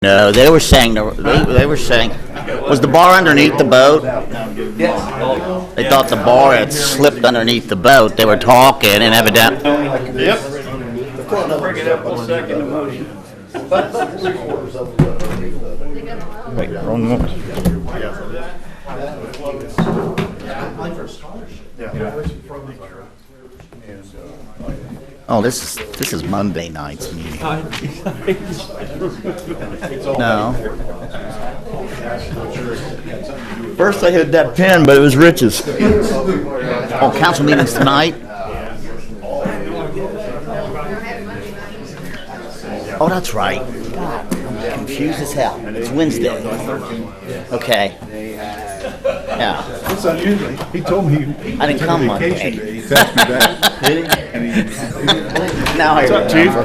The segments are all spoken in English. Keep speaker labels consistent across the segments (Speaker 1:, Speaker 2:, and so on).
Speaker 1: No, they were saying they were saying, was the bar underneath the boat?
Speaker 2: Yes.
Speaker 1: They thought the bar had slipped underneath the boat. They were talking and evidently.
Speaker 2: Yep. Bring it up on second motion.
Speaker 3: Wait, wrong one.
Speaker 1: Oh, this is Monday night's meeting. No.
Speaker 3: First I had that pen, but it was Rich's.
Speaker 1: Oh, council meeting's tonight? Oh, that's right. God, I'm confused as hell. It's Wednesday. Okay. Yeah.
Speaker 4: It's unusual. He told me
Speaker 1: I didn't come Monday.
Speaker 4: he texted me back. Did he? And he,
Speaker 1: Now I remember.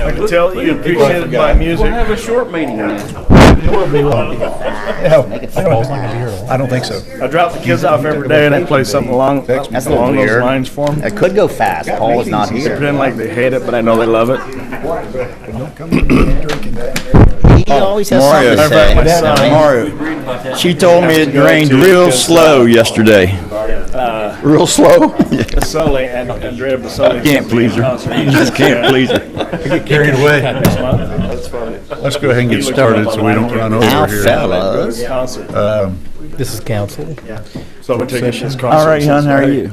Speaker 2: I can tell you appreciated my music. We'll have a short meeting now.
Speaker 4: I don't think so.
Speaker 2: I drop the kids off every day and I play something along
Speaker 1: That's a little
Speaker 2: those
Speaker 1: weird.
Speaker 2: lines for them.
Speaker 1: It could go fast. Paul is not
Speaker 2: They
Speaker 1: here.
Speaker 2: pretend like they hate it, but I know they love it.
Speaker 1: He always has
Speaker 3: Mario.
Speaker 1: something to
Speaker 2: My
Speaker 1: say.
Speaker 2: son,
Speaker 3: Mario, she told me it rained real slow yesterday. Real slow?
Speaker 2: Sully and Andrea Basoli.
Speaker 3: Can't please her. Just can't please her.
Speaker 4: I get carried away.
Speaker 2: That's funny.
Speaker 4: Let's go ahead and get started so we don't run
Speaker 1: Now,
Speaker 4: over here.
Speaker 1: fellas.
Speaker 2: Concert.
Speaker 5: This is council.
Speaker 2: So we're taking this concert.
Speaker 3: All right, hon, how are you?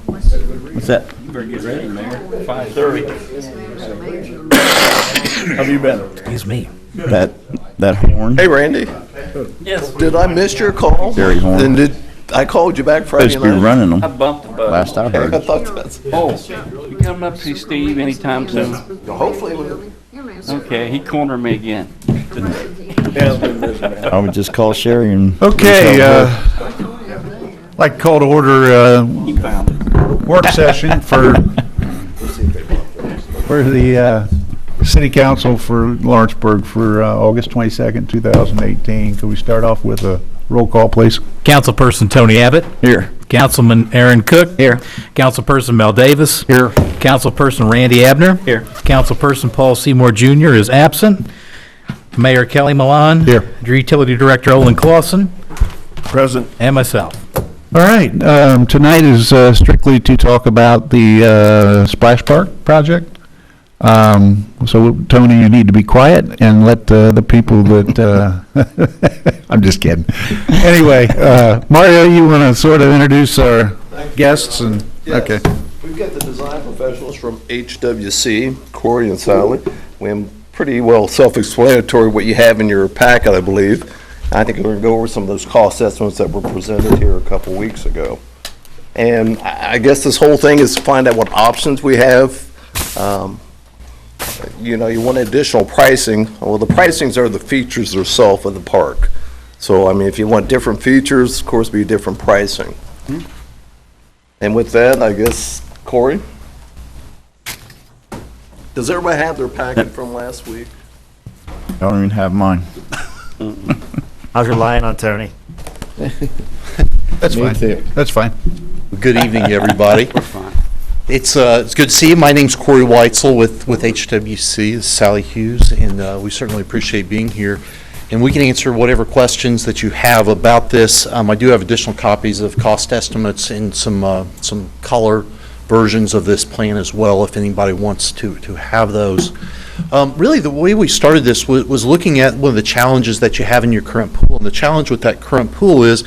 Speaker 3: What's that?
Speaker 2: You better get ready, Mayor. 5:30. How have you been?
Speaker 5: Excuse me.
Speaker 3: That horn?
Speaker 6: Hey, Randy.
Speaker 2: Yes.
Speaker 6: Did I miss your call?
Speaker 3: Very horn.
Speaker 6: And did I called you back Friday
Speaker 3: Supposed to be
Speaker 6: night?
Speaker 3: running
Speaker 7: I
Speaker 3: them,
Speaker 7: bumped the button.
Speaker 3: last I
Speaker 6: I
Speaker 3: heard.
Speaker 6: thought that's
Speaker 7: Oh, you coming up to see Steve anytime soon?
Speaker 6: hopefully. When,
Speaker 7: Okay, he cornered me again.
Speaker 3: I would just call Sherry and.
Speaker 4: Okay, like to call to order
Speaker 7: He found it.
Speaker 4: work session for the city council for Lawrenceburg for August 22nd, 2018. Could we start off with a roll call, please?
Speaker 5: Councilperson Tony Abbott.
Speaker 3: Here.
Speaker 5: Councilman Aaron Cook.
Speaker 3: Here.
Speaker 5: Councilperson Mel Davis.
Speaker 3: Here.
Speaker 5: Councilperson Randy Abner.
Speaker 3: Here.
Speaker 5: Councilperson Paul Seymour Jr. is absent. Mayor Kelly Milan.
Speaker 4: Here.
Speaker 5: Utility Director Olin Clausen.
Speaker 2: Present.
Speaker 5: And myself.
Speaker 4: All right, tonight is strictly to talk about the Splash Park project. So, Tony, you need to be quiet and let the people that, I'm just kidding. Anyway, Mario, you want to sort of introduce our guests? And okay.
Speaker 6: We've got the design professionals from HWC, Corey and Sally. We're pretty well self-explanatory what you have in your packet, I believe. I think we're going to go over some of those cost estimates that were presented here a couple weeks ago. And I guess this whole thing is to find out what options we have. You know, you want additional pricing. Well, the pricings are the features themselves of the park. So, I mean, if you want different features, of course, be different pricing. And with that, I guess, Corey? Does everybody have their packet from last week?
Speaker 3: I don't even have mine.
Speaker 8: How's your lying on Tony?
Speaker 4: That's fine. That's fine.
Speaker 9: Good evening, everybody.
Speaker 7: We're fine.
Speaker 9: It's good to see you. My name's Corey Weitzel with HWC, this is Sally Hughes, and we certainly appreciate being here. And we can answer whatever questions that you have about this. I do have additional copies of cost estimates and some color versions of this plan as well, if anybody wants to have those. Really, the way we started this was looking at one of the challenges that you have in your current pool. And the challenge with that current pool is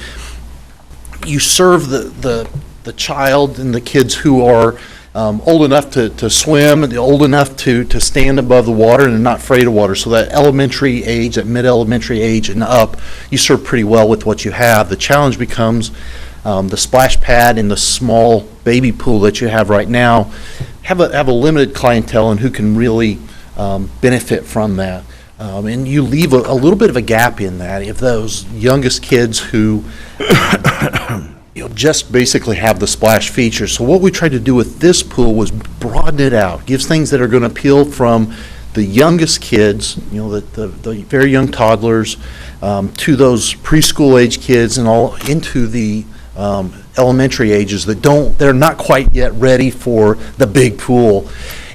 Speaker 9: you serve the child and the kids who are old enough to swim and old enough to stand above the water and not afraid of water. So that elementary age, that mid-elementary age and up, you serve pretty well with what you have. The challenge becomes the splash pad and the small baby pool that you have right now have a limited clientele and who can really benefit from that. And you leave a little bit of a gap in that if those youngest kids who just basically have the splash feature. So what we tried to do with this pool was broaden it out, gives things that are going to appeal from the youngest kids, the very young toddlers, to those preschool age kids and all into the elementary ages they're not quite yet ready for the big pool.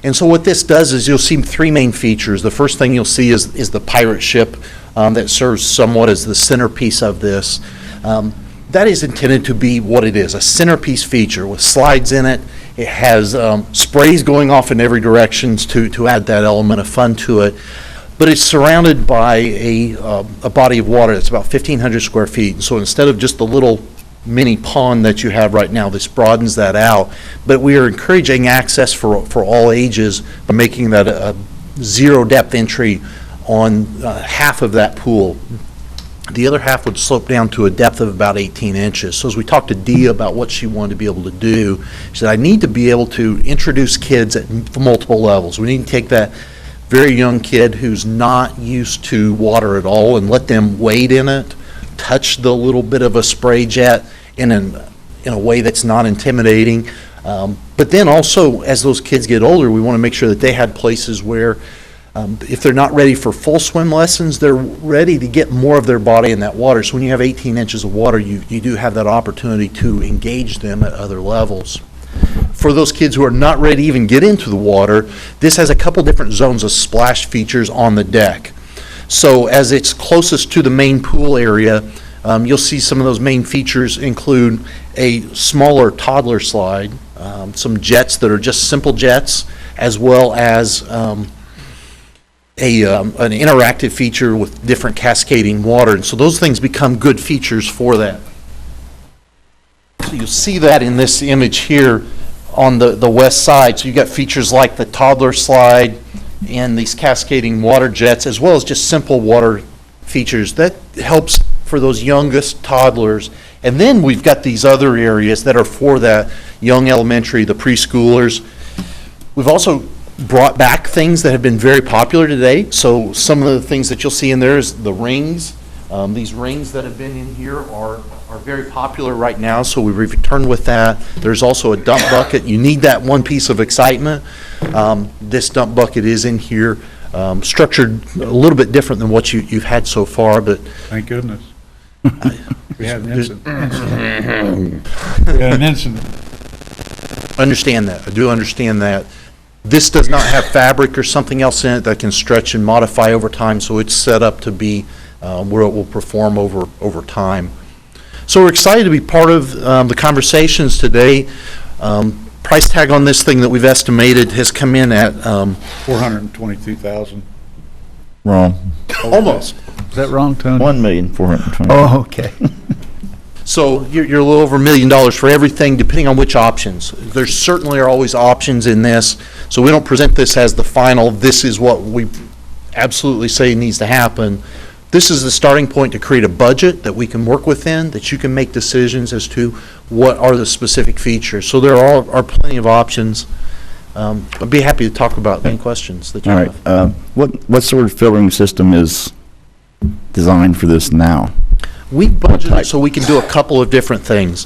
Speaker 9: And so what this does is you'll see three main features. The first thing you'll see is the pirate ship that serves somewhat as the centerpiece of this. That is intended to be what it is, a centerpiece feature with slides in it. It has sprays going off in every direction to add that element of fun to it. But it's surrounded by a body of water that's about 1,500 square feet. So instead of just the little mini pond that you have right now, this broadens that out. But we are encouraging access for all ages by making that a zero depth entry on half of that pool. The other half would slope down to a depth of about 18 inches. So as we talked to Dee about what she wanted to be able to do, she said, I need to be able to introduce kids at multiple levels. We need to take that very young kid who's not used to water at all and let them wade in it, touch the little bit of a spray jet in a way that's not intimidating. But then also, as those kids get older, we want to make sure that they had places where if they're not ready for full swim lessons, they're ready to get more of their body in that water. So when you have 18 inches of water, you do have that opportunity to engage them at other levels. For those kids who are not ready to even get into the water, this has a couple different zones of splash features on the deck. So as it's closest to the main pool area, you'll see some of those main features include a smaller toddler slide, some jets that are just simple jets, as well as an interactive feature with different cascading water. And so those things become good features for that. So you'll see that in this image here on the west side. So you've got features like the toddler slide and these cascading water jets, as well as just simple water features. That helps for those youngest toddlers. And then we've got these other areas that are for that young elementary, the preschoolers. We've also brought back things that have been very popular today. So some of the things that you'll see in there is the rings. These rings that have been in here are very popular right now, so we returned with that. There's also a dump bucket. You need that one piece of excitement. This dump bucket is in here, structured a little bit different than what you've had so far, but
Speaker 4: Thank goodness. We had an incident. We had an incident.
Speaker 9: understand that. I do understand that. This does not have fabric or something else in it that can stretch and modify over time, so it's set up to be where it will perform over time. So we're excited to be part of the conversations today. Price tag on this thing that we've estimated has come in at
Speaker 4: 422,000.
Speaker 3: Wrong.
Speaker 9: almost.
Speaker 4: Is that wrong, Tony?
Speaker 3: 1,420,000.
Speaker 4: Oh, okay.
Speaker 9: So you're a little over $1 million for everything, depending on which options. There certainly are always options in this, so we don't present this as the final, this is what we absolutely say needs to happen. This is the starting point to create a budget that we can work within, that you can make decisions as to what are the specific features. So there are plenty of options. I'd be happy to talk about any questions that you
Speaker 3: All
Speaker 9: have.
Speaker 3: right. What sort of filtering system is designed for this now?
Speaker 9: We budgeted
Speaker 3: type?
Speaker 9: so we can do a couple of different things.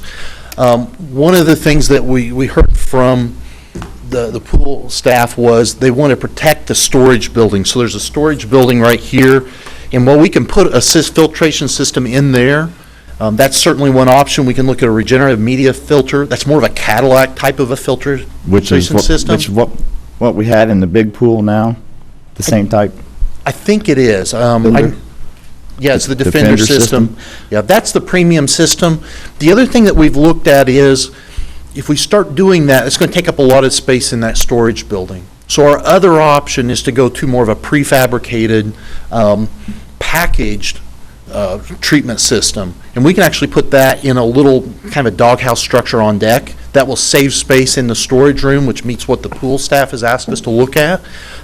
Speaker 9: One of the things that we heard from the pool staff was they want to protect the storage building. So there's a storage building right here, and while we can put a filtration system in there, that's certainly one option. We can look at a regenerative media filter. That's more of a Cadillac type of a filtration system.
Speaker 3: Which is what we had in the big pool now? The same type?
Speaker 9: I think it is. Yeah, it's the Defender system. Yeah, that's the premium system. The other thing that we've looked at is, if we start doing that, it's going to take up a lot of space in that storage building. So our other option is to go to more of a prefabricated, packaged treatment system. And we can actually put that in a little kind of a doghouse structure on deck. That will save space in the storage room, which meets what the pool staff has asked us to look at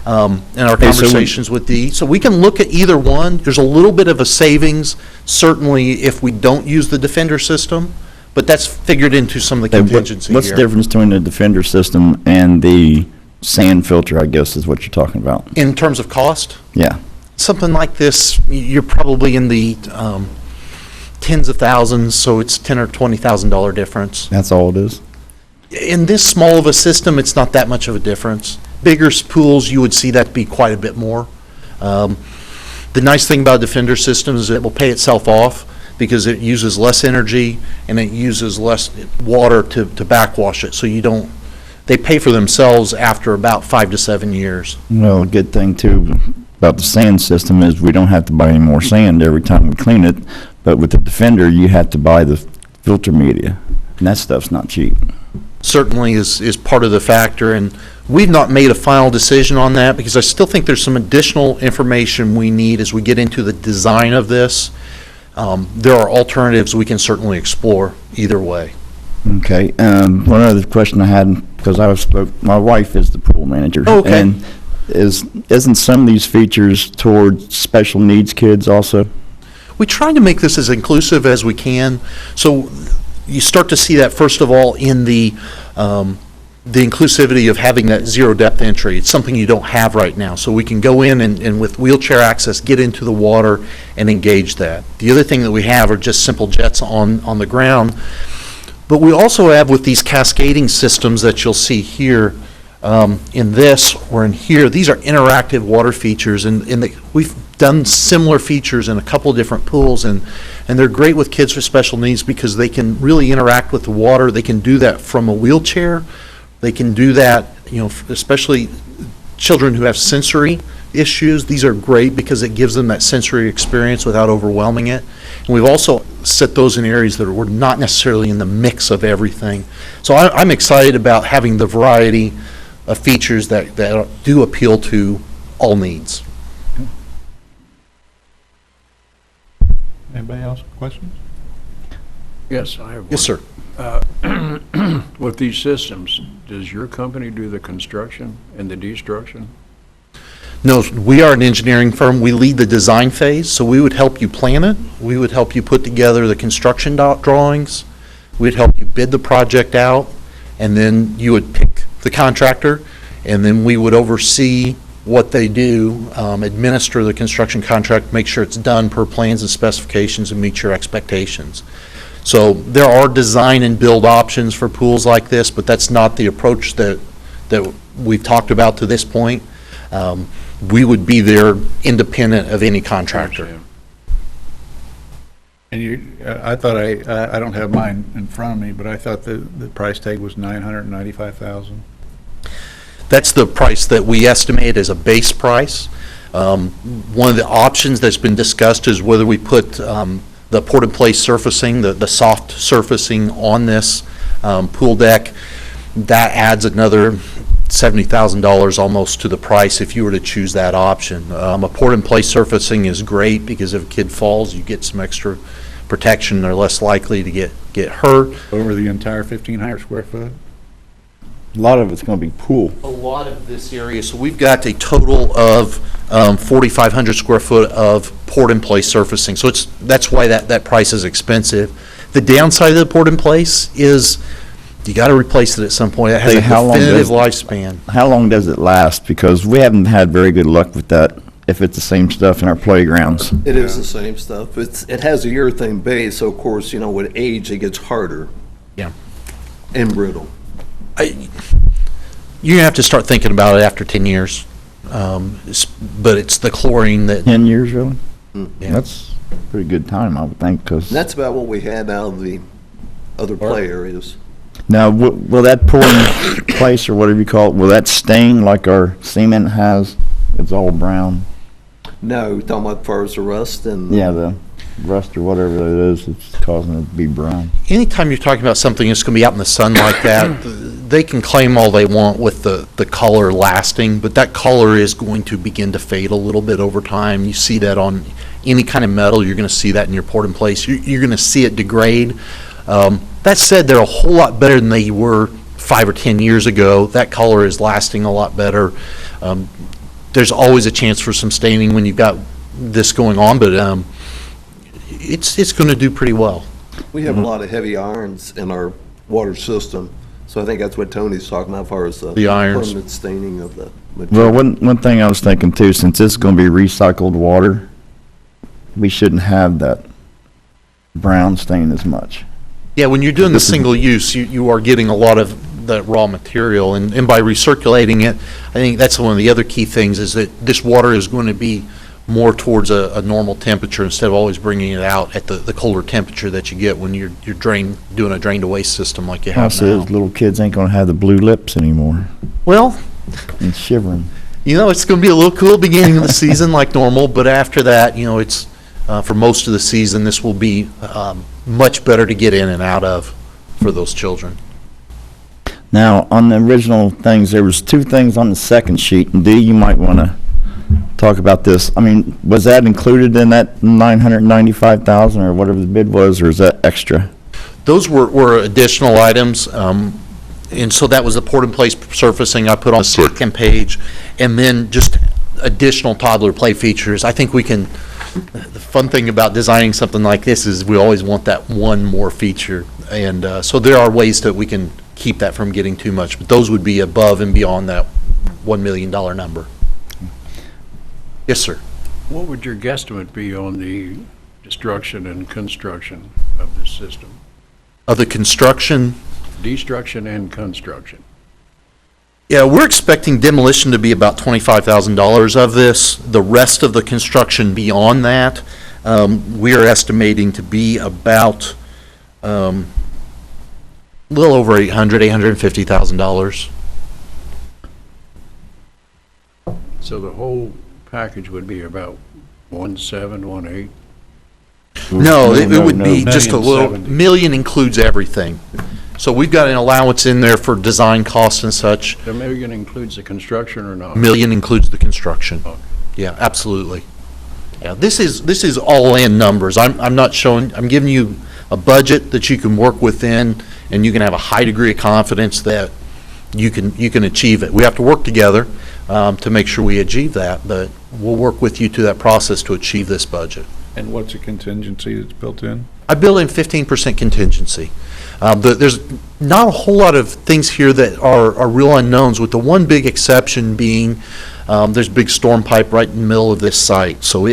Speaker 9: in our conversations with Dee. So we can look at either one. There's a little bit of a savings, certainly, if we don't use the Defender system, but that's figured into some of the contingency here.
Speaker 3: What's the difference between the Defender system and the sand filter, I guess, is what you're talking about?
Speaker 9: In terms of cost?
Speaker 3: Yeah.
Speaker 9: Something like this, you're probably in the tens of thousands, so it's $10,000 or $20,000 difference.
Speaker 3: That's all it is?
Speaker 9: In this small of a system, it's not that much of a difference. Bigger pools, you would see that be quite a bit more. The nice thing about Defender systems is it will pay itself off because it uses less energy and it uses less water to backwash it, so you don't they pay for themselves after about 5 to 7 years.
Speaker 3: Well, a good thing too about the sand system is we don't have to buy any more sand every time we clean it. But with the Defender, you have to buy the filter media, and that stuff's not cheap.
Speaker 9: Certainly is part of the factor, and we've not made a final decision on that because I still think there's some additional information we need as we get into the design of this. There are alternatives we can certainly explore either way.
Speaker 3: Okay, one other question I had, because my wife is the pool manager.
Speaker 9: Oh, okay.
Speaker 3: And isn't some of these features towards special needs kids also?
Speaker 9: We try to make this as inclusive as we can. So you start to see that, first of all, in the inclusivity of having that zero depth entry. It's something you don't have right now. So we can go in and with wheelchair access, get into the water and engage that. The other thing that we have are just simple jets on the ground. But we also have, with these cascading systems that you'll see here, in this or in here, these are interactive water features, and we've done similar features in a couple of different pools, and they're great with kids with special needs because they can really interact with the water. They can do that from a wheelchair. They can do that, especially children who have sensory issues. These are great because it gives them that sensory experience without overwhelming it. And we've also set those in areas that were not necessarily in the mix of everything. So I'm excited about having the variety of features that do appeal to all needs.
Speaker 4: Anybody else have questions?
Speaker 2: Yes, I have one.
Speaker 9: Yes, sir.
Speaker 2: With these systems, does your company do the construction and the destruction?
Speaker 9: No, we are an engineering firm. We lead the design phase, so we would help you plan it. We would help you put together the construction drawings. We'd help you bid the project out, and then you would pick the contractor, and then we would oversee what they do, administer the construction contract, make sure it's done per plans and specifications and meet your expectations. So there are design and build options for pools like this, but that's not the approach that we've talked about to this point. We would be there independent of any contractor.
Speaker 4: And I thought I don't have mine in front of me, but I thought the price tag was $995,000.
Speaker 9: That's the price that we estimate as a base price. One of the options that's been discussed is whether we put the port-in-place surfacing, the soft surfacing on this pool deck. That adds another $70,000 almost to the price if you were to choose that option. A port-in-place surfacing is great because if a kid falls, you get some extra protection. They're less likely to get hurt.
Speaker 4: Over the entire 1,500 square foot?
Speaker 3: A lot of it's going to be pool.
Speaker 9: A lot of this area, so we've got a total of 4,500 square foot of port-in-place surfacing. So that's why that price is expensive. The downside of the port-in-place is you got to replace it at some point. It has a definitive lifespan.
Speaker 3: How long does it last? Because we haven't had very good luck with that, if it's the same stuff in our playgrounds.
Speaker 6: It is the same stuff. It has a urethane base, so of course, with age, it gets harder.
Speaker 9: Yeah.
Speaker 6: And brittle.
Speaker 9: You have to start thinking about it after 10 years. But it's the chlorine that...
Speaker 3: 10 years, really?
Speaker 9: Yeah.
Speaker 3: That's a pretty good time, I would think, because...
Speaker 6: And that's about what we had out of the other play areas.
Speaker 3: Now, will that pouring place, or whatever you call it, will that stain like our cement has? It's all brown.
Speaker 6: No, talking about as far as the rust and...
Speaker 3: Yeah, the rust or whatever it is, it's causing it to be brown.
Speaker 9: Anytime you're talking about something that's going to be out in the sun like that, they can claim all they want with the color lasting, but that color is going to begin to fade a little bit over time. You see that on any kind of metal. You're going to see that in your port-in-place. You're going to see it degrade. That said, they're a whole lot better than they were 5 or 10 years ago. That color is lasting a lot better. There's always a chance for some staining when you've got this going on, but it's going to do pretty well.
Speaker 6: We have a lot of heavy irons in our water system, so I think that's what Tony's talking about as far as
Speaker 9: The irons.
Speaker 6: permanent staining of the material.
Speaker 3: Well, one thing I was thinking too, since this is going to be recycled water, we shouldn't have that brown stain as much.
Speaker 9: Yeah, when you're doing the single use, you are getting a lot of that raw material, and by recirculating it, I think that's one of the other key things is that this water is going to be more towards a normal temperature instead of always bringing it out at the colder temperature that you get when you're doing a drain to waste system like you have
Speaker 3: Also,
Speaker 9: now.
Speaker 3: those little kids ain't gonna have the blue lips anymore
Speaker 9: Well,
Speaker 3: and shivering.
Speaker 9: it's going to be a little cool beginning of the season like normal, but after that, it's for most of the season, this will be much better to get in and out of for those children.
Speaker 3: Now, on the original things, there was two things on the second sheet, and Dee, you might want to talk about this. I mean, was that included in that 995,000 or whatever the bid was, or is that extra?
Speaker 9: Those were additional items, and so that was the port-in-place surfacing I put on the second page, and then just additional toddler play features. I think the fun thing about designing something like this is we always want that one more feature, and so there are ways that we can keep that from getting too much, but those would be above and beyond that $1 million number. Yes, sir.
Speaker 2: What would your guesstimate be on the destruction and construction of this system?
Speaker 9: Of the construction,
Speaker 2: Destruction and construction.
Speaker 9: yeah, we're expecting demolition to be about $25,000 of this. The rest of the construction beyond that, we are estimating to be about a little over $850,000.
Speaker 2: So the whole package would be about 1.8?
Speaker 9: No, it would be
Speaker 3: no.
Speaker 9: just a little,
Speaker 2: $1,070,000.
Speaker 9: million includes everything. So we've got an allowance in there for design costs and such.
Speaker 2: The million includes the construction or not?
Speaker 9: Million includes the construction.
Speaker 2: Okay.
Speaker 9: Yeah, absolutely. Yeah, this is all-in numbers. I'm not showing, I'm giving you a budget that you can work within, and you can have a high degree of confidence that you can achieve it. We have to work together to make sure we achieve that, but we'll work with you to that process to achieve this budget.
Speaker 4: And what's the contingency that's built in?
Speaker 9: I build in 15% contingency. There's not a whole lot of things here that are real unknowns, with the one big exception being there's a big storm pipe right in the middle of this site. So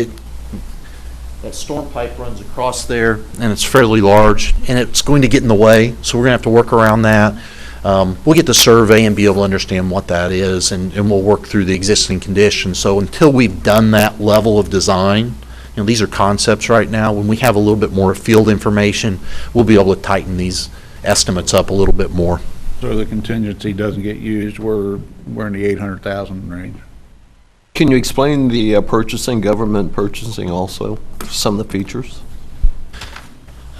Speaker 9: that storm pipe runs across there, and it's fairly large, and it's going to get in the way, so we're going to have to work around that. We'll get the survey and be able to understand what that is, and we'll work through the existing conditions. So until we've done that level of design, these are concepts right now. When we have a little bit more field information, we'll be able to tighten these estimates up a little bit more.
Speaker 4: So the contingency doesn't get used, we're in the 800,000 range.
Speaker 6: Can you explain the government purchasing also, some of the features?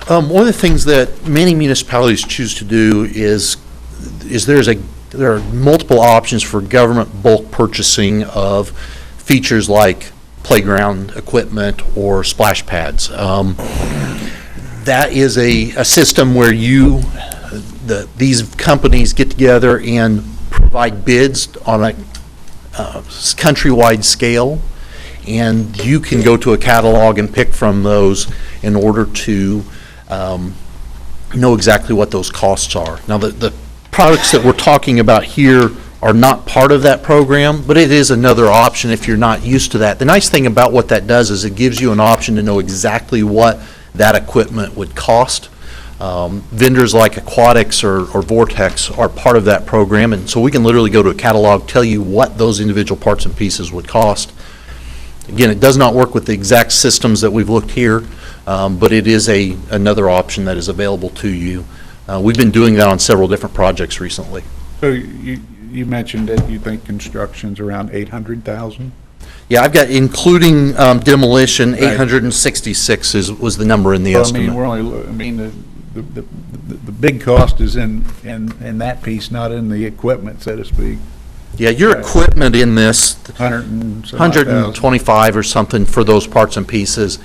Speaker 9: One of the things that many municipalities choose to do is there are multiple options for government bulk purchasing of features like playground equipment or splash pads. That is a system where these companies get together and provide bids on a countrywide scale, and you can go to a catalog and pick from those in order to know exactly what those costs are. Now, the products that we're talking about here are not part of that program, but it is another option if you're not used to that. The nice thing about what that does is it gives you an option to know exactly what that equipment would cost. Vendors like Aquatics or Vortex are part of that program, and so we can literally go to a catalog, tell you what those individual parts and pieces would cost. Again, it does not work with the exact systems that we've looked here, but it is another option that is available to you. We've been doing that on several different projects recently.
Speaker 4: So you mentioned that you think construction's around 800,000?
Speaker 9: Yeah, I've got, including demolition, 866 was the number in the
Speaker 4: Well, I mean,
Speaker 9: estimate.
Speaker 4: we're only, the big cost is in that piece, not in the equipment, so to speak.
Speaker 9: Yeah, your equipment in this,
Speaker 4: 125
Speaker 9: or something for those parts and pieces.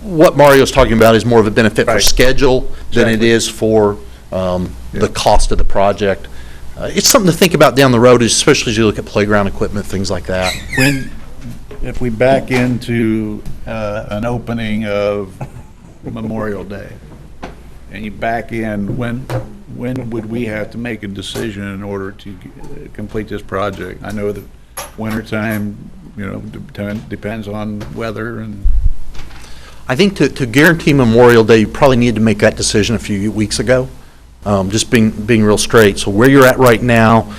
Speaker 9: What Mario's talking about is more of a benefit for
Speaker 4: Right.
Speaker 9: schedule than it
Speaker 4: Exactly.
Speaker 9: is for
Speaker 4: Yeah.
Speaker 9: the cost of the project. It's something to think about down the road, especially as you look at playground equipment, things like that.
Speaker 4: If we back into an opening of Memorial Day, and you back in, when would we have to make a decision in order to complete this project? I know that wintertime, depends on weather and.
Speaker 9: I think to guarantee Memorial Day, you probably need to make that decision a few weeks ago, just being real straight. So where you're at right now,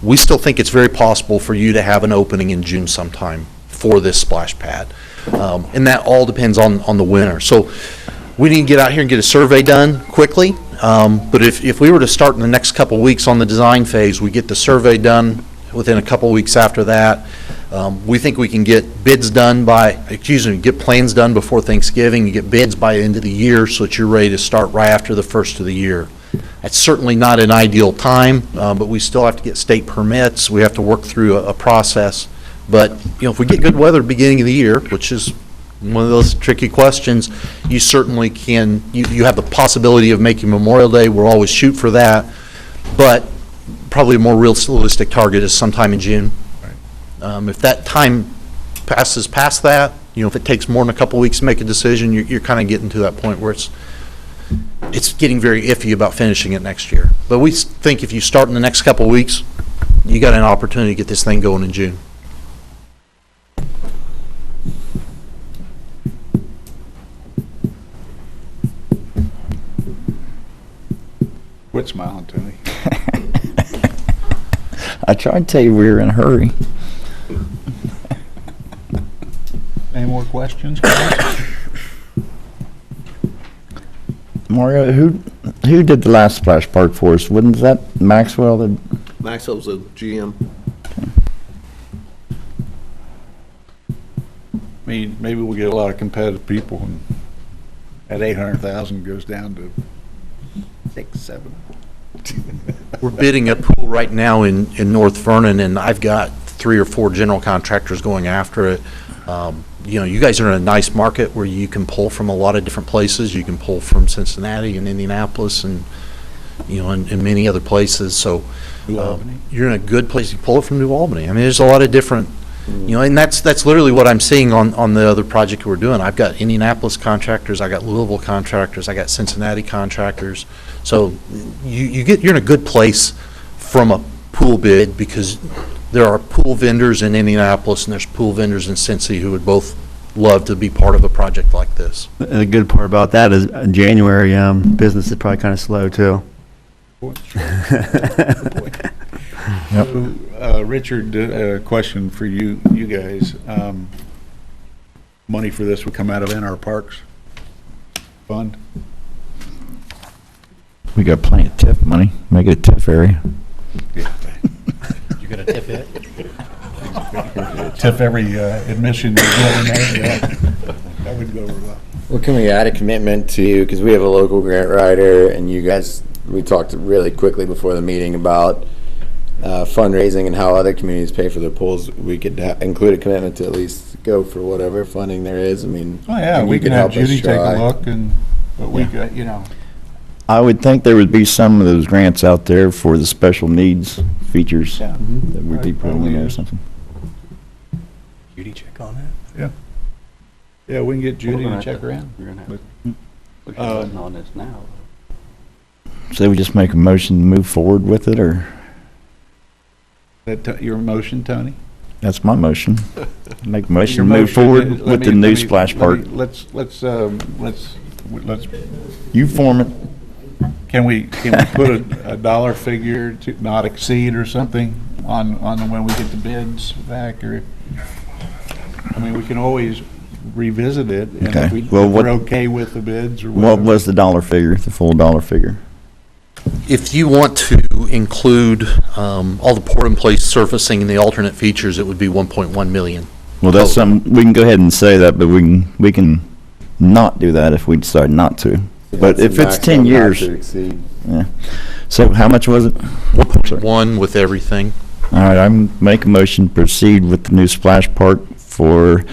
Speaker 9: we still think it's very possible for you to have an opening in June sometime for this splash pad. And that all depends on the winter. So we need to get out here and get a survey done quickly. But if we were to start in the next couple of weeks on the design phase, we get the survey done within a couple of weeks after that. We think we can get bids done get plans done before Thanksgiving, you get bids by the end of the year so that you're ready to start right after the first of the year. That's certainly not an ideal time, but we still have to get state permits. We have to work through a process. But, if we get good weather beginning of the year, which is one of those tricky questions, you certainly can, you have the possibility of making Memorial Day. We'll always shoot for that. But probably a more realistic target is sometime in June. If that time passes past that, if it takes more than a couple weeks to make a decision, you're kind of getting to that point where it's getting very iffy about finishing it next year. But we think if you start in the next couple weeks, you got an opportunity to get this thing going in June.
Speaker 4: Quit smiling, Tony.
Speaker 3: I tried to tell you we were in a hurry.
Speaker 4: Any more questions?
Speaker 3: Mario, who did the last splash park for us? Wasn't that Maxwell that?
Speaker 6: Maxwell's a GM.
Speaker 4: I mean, maybe we'll get a lot of competitive people, and at 800,000 goes down to 6, 7.
Speaker 9: We're bidding a pool right now in North Vernon, and I've got 3 or 4 general contractors going after it. You guys are in a nice market where you can pull from a lot of different places. You can pull from Cincinnati and Indianapolis and, and many other places. So you're in a good place. You pull it from New Albany. I mean, there's a lot of different, and that's literally what I'm seeing on the other project we're doing. I've got Indianapolis contractors. I got Louisville contractors. I got Cincinnati contractors. So you're in a good place from a pool bid because there are pool vendors in Indianapolis and there's pool vendors in Cincy who would both love to be part of a project like this.
Speaker 10: The good part about that is in January, business is probably kind of slow too.
Speaker 4: Richard, a question for you guys. Money for this would come out of NR Parks Fund?
Speaker 3: We got plenty of TIF money. Make it a TIF area.
Speaker 5: You gonna tip it?
Speaker 4: TIF every admission you get in there, yeah. That would go over well.
Speaker 11: Well, can we add a commitment to, because we have a local grant writer, and you guys, we talked really quickly before the meeting about fundraising and how other communities pay for their pools. We could include a commitment to at least go for whatever funding there is. I mean,
Speaker 4: Oh, yeah,
Speaker 11: and
Speaker 4: we
Speaker 11: you
Speaker 4: can
Speaker 11: could
Speaker 4: have
Speaker 11: help us
Speaker 4: Judy take
Speaker 11: try.
Speaker 4: a look, but we got,
Speaker 3: I would think there would be some of those grants out there for the special needs features
Speaker 4: Yeah.
Speaker 3: that would be put in there or something.
Speaker 5: Judy, check on that.
Speaker 4: Yeah, we can get Judy
Speaker 7: We're
Speaker 4: to
Speaker 7: gonna
Speaker 4: check
Speaker 7: have to-
Speaker 4: around.
Speaker 7: We're gonna have
Speaker 4: But-
Speaker 7: to push a button on this now.
Speaker 3: So we just make a motion to move forward with it, or?
Speaker 4: Your motion, Tony?
Speaker 3: That's my motion. Make a motion to
Speaker 4: Your
Speaker 3: move
Speaker 4: motion,
Speaker 3: forward
Speaker 4: let
Speaker 3: with
Speaker 4: me-
Speaker 3: the new
Speaker 4: let me-
Speaker 3: splash
Speaker 4: let
Speaker 3: park.
Speaker 4: me- Let's
Speaker 3: You form it.
Speaker 4: Can we put a dollar figure to not exceed or something on when we get the bids back, or, I mean, we can always revisit it, and
Speaker 3: Okay.
Speaker 4: if
Speaker 3: Well,
Speaker 4: we're
Speaker 3: what-
Speaker 4: okay with the bids or
Speaker 3: What
Speaker 4: whatever.
Speaker 3: was the dollar figure, the full dollar figure?
Speaker 9: If you want to include all the pour-in-place surfacing and the alternate features, it would be 1.1 million.
Speaker 3: Well, that's
Speaker 9: Total.
Speaker 3: something, we can go ahead and say that, but we can not do that if we decide not to. But
Speaker 11: That's
Speaker 3: if
Speaker 11: the
Speaker 3: it's 10
Speaker 11: maximum not
Speaker 3: years,
Speaker 11: to exceed.
Speaker 3: yeah. So how much was it?
Speaker 9: 1.1 with everything.
Speaker 3: All right, I'm make a motion, proceed with the new splash park for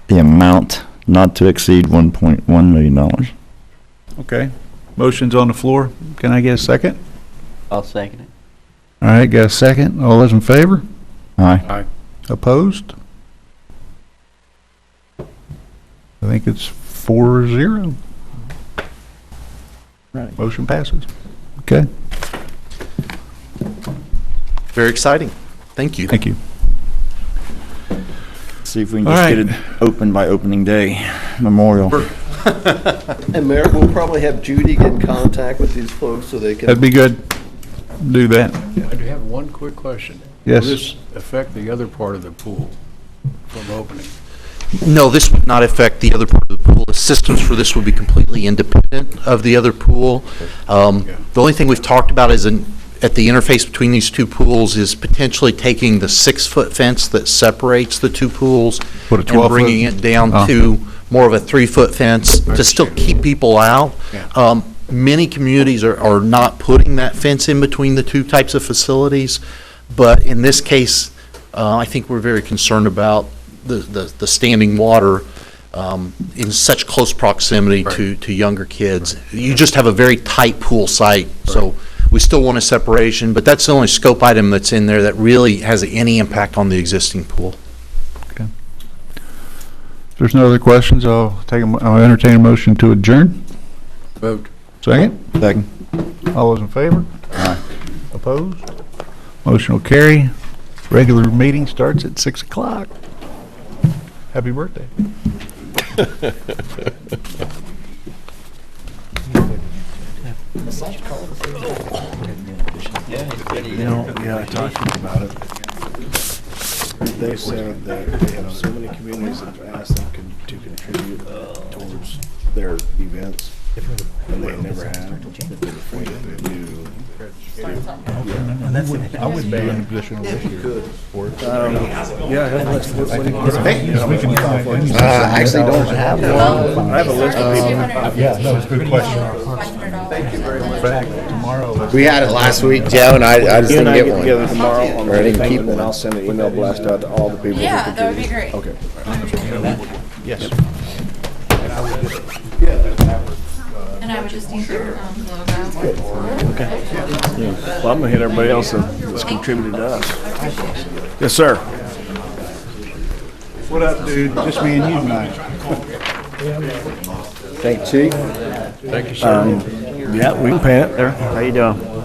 Speaker 3: the amount not to exceed $1.1 million.
Speaker 4: Okay, motion's on the floor. Can I get a second?
Speaker 7: I'll second it.
Speaker 4: All right, got a second. All those in favor?
Speaker 3: Aye.
Speaker 4: Opposed? I think it's 4-0.
Speaker 3: Right.
Speaker 4: Motion passes. Okay,
Speaker 9: Very exciting. Thank you.
Speaker 4: thank you.
Speaker 3: See if we can
Speaker 4: All
Speaker 3: just
Speaker 4: right.
Speaker 3: get it open by opening day, Memorial.
Speaker 6: And Mayor, we'll probably have Judy get in contact with these folks so they can.
Speaker 4: That'd be good. Do that.
Speaker 2: I do have one quick question.
Speaker 4: Yes.
Speaker 2: Will this affect the other part of the pool from of opening.
Speaker 9: No, this would not affect the other part of the pool. The systems for this would be completely independent of the other pool. The only thing we've talked about is at the interface between these two pools is potentially taking the 6-foot fence that separates the two pools
Speaker 4: Put a
Speaker 9: and
Speaker 4: 12-foot?
Speaker 9: bringing it down
Speaker 4: Oh.
Speaker 9: to more of a 3-foot fence to still keep people out. Many communities are not putting that fence in between the two types of facilities, but in this case, I think we're very concerned about the standing water in such close proximity to younger kids. You just have a very tight pool site, so we still want a separation, but that's the only scope item that's in there that really has any impact on the existing pool.
Speaker 4: If there's no other questions, I'll entertain a motion to adjourn.
Speaker 2: Vote.
Speaker 4: Second? Second. All those in favor? Aye. Opposed? Motion will carry. Regular meeting starts at 6 o'clock. Happy birthday.
Speaker 8: Yeah, I talked to them about it. They said that they have so many communities that have asked them to contribute towards their events, and they never have. They're afraid if they do.
Speaker 4: I would be in a position this year for it. We can find.
Speaker 11: I actually don't have one.
Speaker 8: I have a list of people.
Speaker 4: Yeah, that was a good question. In fact, tomorrow.
Speaker 11: We had it last week, Joe, and I just
Speaker 8: You and
Speaker 11: didn't
Speaker 8: I
Speaker 11: get
Speaker 8: get
Speaker 11: one.
Speaker 8: together tomorrow on
Speaker 11: Or I
Speaker 8: the
Speaker 11: didn't
Speaker 8: thing,
Speaker 11: keep
Speaker 8: and then
Speaker 11: one.
Speaker 8: I'll send an email blast out to all the people.
Speaker 12: Yeah, that would be great.
Speaker 8: Okay.
Speaker 4: Yes.
Speaker 12: And I would just use your logo.
Speaker 8: Well, I'm gonna hit everybody else that's contributed to us. Yes, sir.
Speaker 4: What up, dude? Just me and you tonight.
Speaker 8: Thank you, Chief.
Speaker 2: Thank you, sir.
Speaker 8: Yeah, we can pay it there. How you doing?